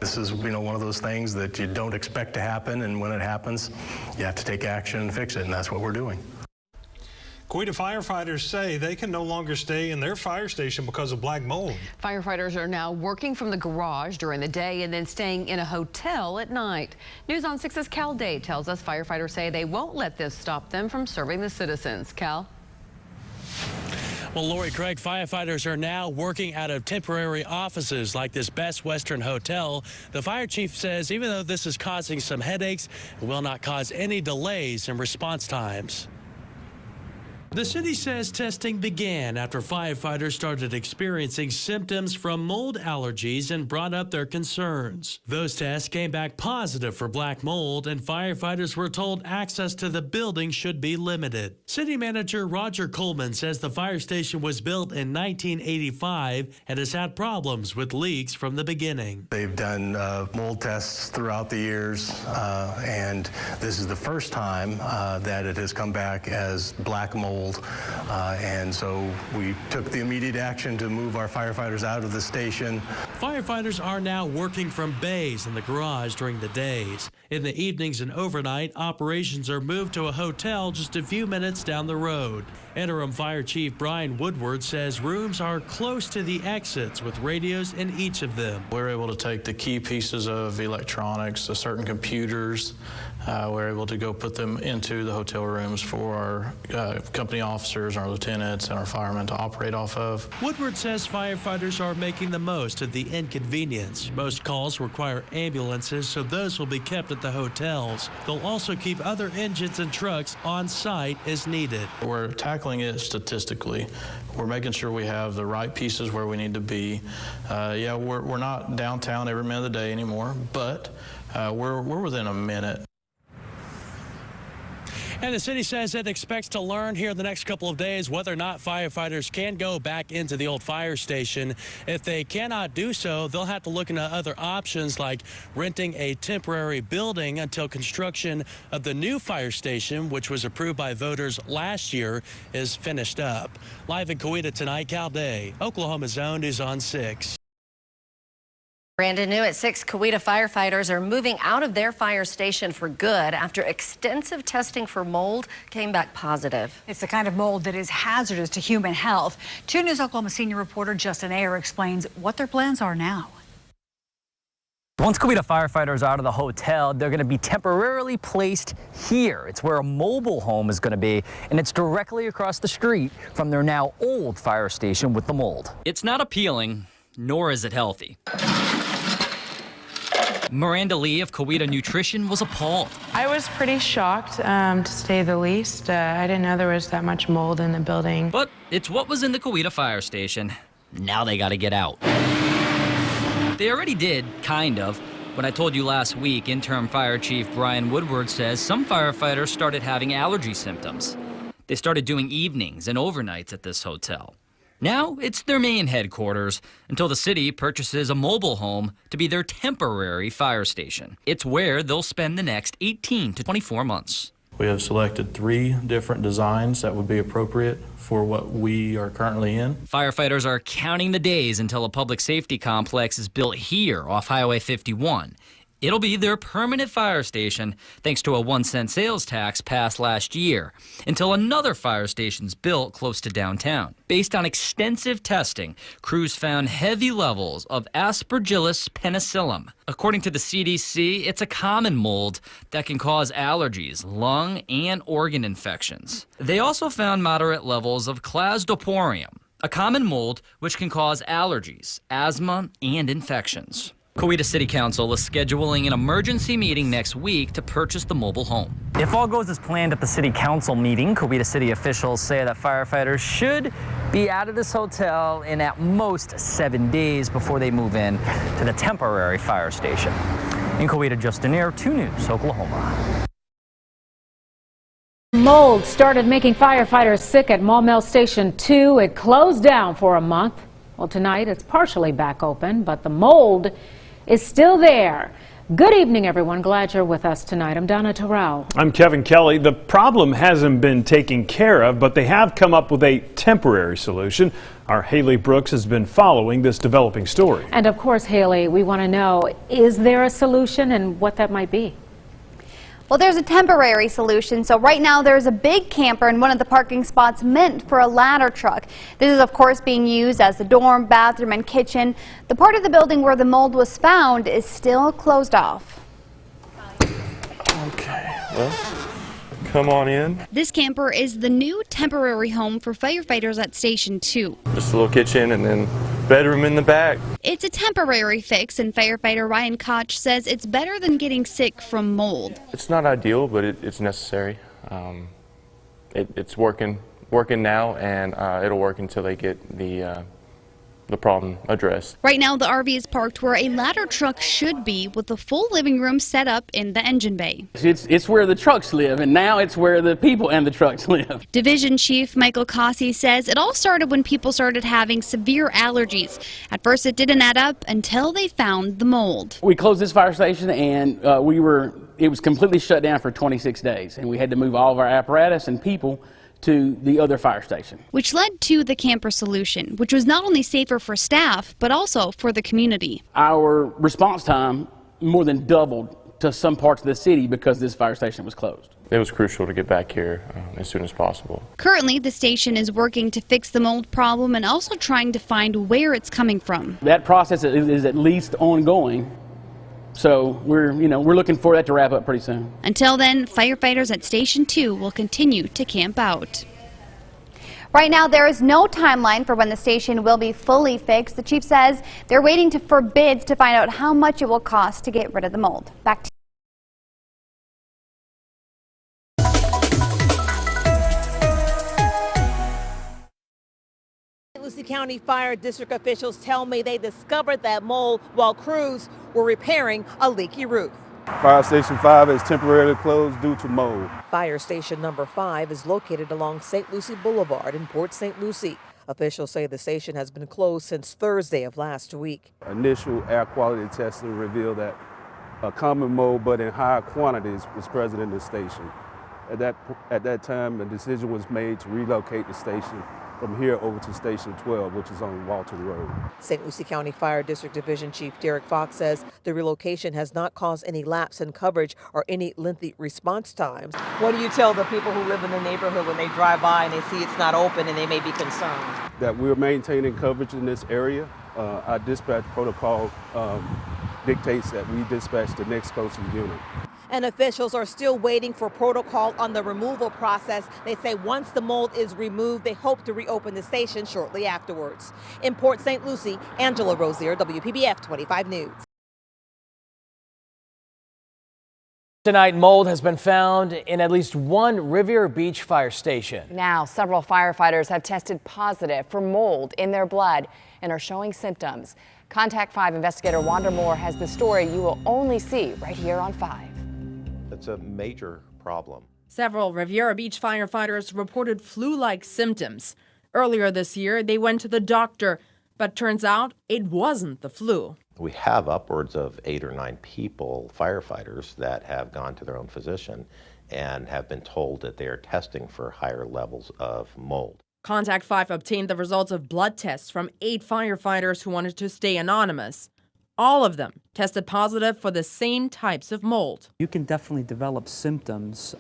This is, one of those things that you don't expect to happen, and when it happens, you have to take action and fix it, and that's what we're doing. Coweta firefighters say they can no longer stay in their fire station because of black mold. Firefighters are now working from the garage during the day and then staying in a hotel at night. News on 6's Cal Day tells us firefighters say they won't let this stop them from serving the citizens. Cal? Well, Lori Craig, firefighters are now working out of temporary offices like this Best Western Hotel. The fire chief says even though this is causing some headaches, it will not cause any delays in response times. The city says testing began after firefighters started experiencing symptoms from mold allergies and brought up their concerns. Those tests came back positive for black mold, and firefighters were told access to the building should be limited. City manager Roger Coleman says the fire station was built in 1985 and has had problems with leaks from the beginning. They've done mold tests throughout the years, and this is the first time that it has come back as black mold. And so we took the immediate action to move our firefighters out of the station. Firefighters are now working from bays in the garage during the days. In the evenings and overnight, operations are moved to a hotel just a few minutes down the road. Interim Fire Chief Brian Woodward says rooms are close to the exits with radios in each of them. We're able to take the key pieces of electronics, certain computers. We're able to go put them into the hotel rooms for our company officers, our lieutenants, and our firemen to operate off of. Woodward says firefighters are making the most of the inconvenience. Most calls require ambulances, so those will be kept at the hotels. They'll also keep other engines and trucks on site as needed. We're tackling it statistically. We're making sure we have the right pieces where we need to be. Yeah, we're not downtown every minute of the day anymore, but we're within a minute. And the city says it expects to learn here in the next couple of days whether or not firefighters can go back into the old fire station. If they cannot do so, they'll have to look into other options like renting a temporary building until construction of the new fire station, which was approved by voters last year, is finished up. Live in Coweta tonight, Cal Day, Oklahoma's Own News on 6. Brandon new at 6, Coweta firefighters are moving out of their fire station for good after extensive testing for mold came back positive. It's the kind of mold that is hazardous to human health. 2 News Oklahoma senior reporter Justin Ayer explains what their plans are now. Once Coweta firefighters are out of the hotel, they're going to be temporarily placed here. It's where a mobile home is going to be, and it's directly across the street from their now old fire station with the mold. It's not appealing, nor is it healthy. Miranda Lee of Coweta Nutrition was appalled. I was pretty shocked, to say the least. I didn't know there was that much mold in the building. But it's what was in the Coweta fire station. Now they got to get out. They already did, kind of. When I told you last week, interim fire chief Brian Woodward says some firefighters started having allergy symptoms. They started doing evenings and overnights at this hotel. Now it's their main headquarters until the city purchases a mobile home to be their temporary fire station. It's where they'll spend the next 18 to 24 months. We have selected 3 different designs that would be appropriate for what we are currently in. Firefighters are counting the days until a public safety complex is built here off Highway 51. It'll be their permanent fire station thanks to a 1-cent sales tax passed last year until another fire station's built close to downtown. Based on extensive testing, crews found heavy levels of Aspergillus penicillin. According to the CDC, it's a common mold that can cause allergies, lung and organ infections. They also found moderate levels of Clasdoporium, a common mold which can cause allergies, asthma and infections. Coweta City Council is scheduling an emergency meeting next week to purchase the mobile home. If all goes as planned at the city council meeting, Coweta City officials say that firefighters should be out of this hotel in at most 7 days before they move in to the temporary fire station. In Coweta, Justin Ayer, 2 News, Oklahoma. Mold started making firefighters sick at Maumelle Station 2. It closed down for a month. Well, tonight it's partially back open, but the mold is still there. Good evening, everyone. Glad you're with us tonight. I'm Donna Terrell. I'm Kevin Kelly. The problem hasn't been taken care of, but they have come up with a temporary solution. Our Haley Brooks has been following this developing story. And of course, Haley, we want to know, is there a solution and what that might be? Well, there's a temporary solution. So right now there's a big camper in one of the parking spots meant for a ladder truck. This is, of course, being used as the dorm, bathroom, and kitchen. The part of the building where the mold was found is still closed off. Okay, well, come on in. This camper is the new temporary home for firefighters at Station 2. Just a little kitchen and then bedroom in the back. It's a temporary fix, and firefighter Ryan Koch says it's better than getting sick from mold. It's not ideal, but it's necessary. It's working now, and it'll work until they get the problem addressed. Right now, the RV is parked where a ladder truck should be, with a full living room set up in the engine bay. It's where the trucks live, and now it's where the people and the trucks live. Division Chief Michael Cossey says it all started when people started having severe allergies. At first, it didn't add up until they found the mold. We closed this fire station, and it was completely shut down for 26 days, and we had to move all of our apparatus and people to the other fire station. Which led to the camper solution, which was not only safer for staff, but also for the community. Our response time more than doubled to some parts of the city because this fire station was closed. It was crucial to get back here as soon as possible. Currently, the station is working to fix the mold problem and also trying to find where it's coming from. That process is at least ongoing. So we're looking for that to wrap up pretty soon. Until then, firefighters at Station 2 will continue to camp out. Right now, there is no timeline for when the station will be fully fixed. The chief says they're waiting for bids to find out how much it will cost to get rid of the mold. Back to Lucie County Fire District officials tell me they discovered that mold while crews were repairing a leaky roof. Fire Station 5 is temporarily closed due to mold. Fire Station number 5 is located along St. Lucie Boulevard in Port St. Lucie. Officials say the station has been closed since Thursday of last week. Initial air quality testing revealed that a common mold, but in higher quantities, was present in the station. At that time, a decision was made to relocate the station from here over to Station 12, which is on Walton Road. St. Lucie County Fire District Division Chief Derek Fox says the relocation has not caused any lapse in coverage or any lengthy response times. What do you tell the people who live in the neighborhood when they drive by and they see it's not open and they may be concerned? That we're maintaining coverage in this area. Our dispatch protocol dictates that we dispatch the next closest unit. And officials are still waiting for protocol on the removal process. They say once the mold is removed, they hope to reopen the station shortly afterwards. In Port St. Lucie, Angela Rozier, WPBF 25 News. Tonight, mold has been found in at least one Riviera Beach fire station. Now, several firefighters have tested positive for mold in their blood and are showing symptoms. Contact 5 investigator Wanda Moore has the story you will only see right here on 5. It's a major problem. Several Riviera Beach firefighters reported flu-like symptoms. Earlier this year, they went to the doctor, but turns out it wasn't the flu. We have upwards of 8 or 9 people, firefighters, that have gone to their own physician and have been told that they are testing for higher levels of mold. Contact 5 obtained the results of blood tests from 8 firefighters who wanted to stay anonymous. All of them tested positive for the same types of mold. You can definitely develop symptoms,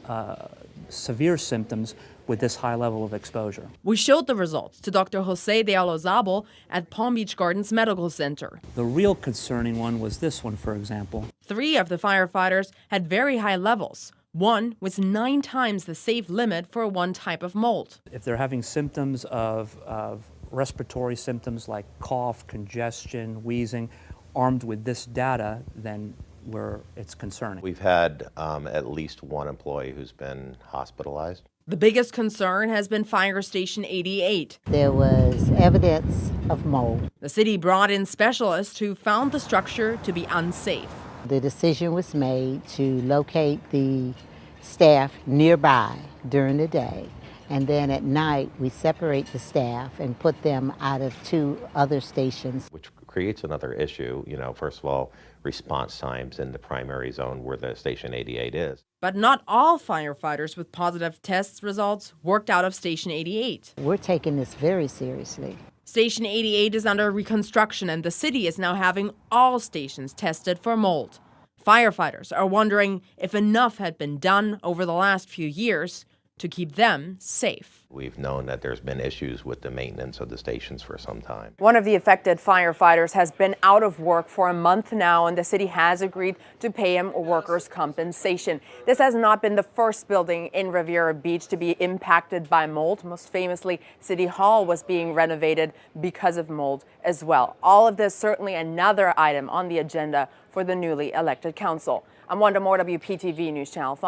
severe symptoms, with this high level of exposure. We showed the results to Dr. Jose de Alozabal at Palm Beach Gardens Medical Center. The real concerning one was this one, for example. 3 of the firefighters had very high levels. One was 9 times the safe limit for one type of mold. If they're having symptoms of respiratory symptoms like cough, congestion, wheezing, armed with this data, then it's concerning. We've had at least one employee who's been hospitalized. The biggest concern has been Fire Station 88. There was evidence of mold. The city brought in specialists who found the structure to be unsafe. The decision was made to locate the staff nearby during the day, and then at night we separate the staff and put them out of 2 other stations. Which creates another issue. First of all, response times in the primary zone where the Station 88 is. But not all firefighters with positive test results worked out of Station 88. We're taking this very seriously. Station 88 is under reconstruction, and the city is now having all stations tested for mold. Firefighters are wondering if enough had been done over the last few years to keep them safe. We've known that there's been issues with the maintenance of the stations for some time. One of the affected firefighters has been out of work for a month now, and the city has agreed to pay him workers' compensation. This has not been the first building in Riviera Beach to be impacted by mold. Most famously, City Hall was being renovated because of mold as well. All of this certainly another item on the agenda for the newly elected council. I'm Wanda Moore, WPTV News Channel 5.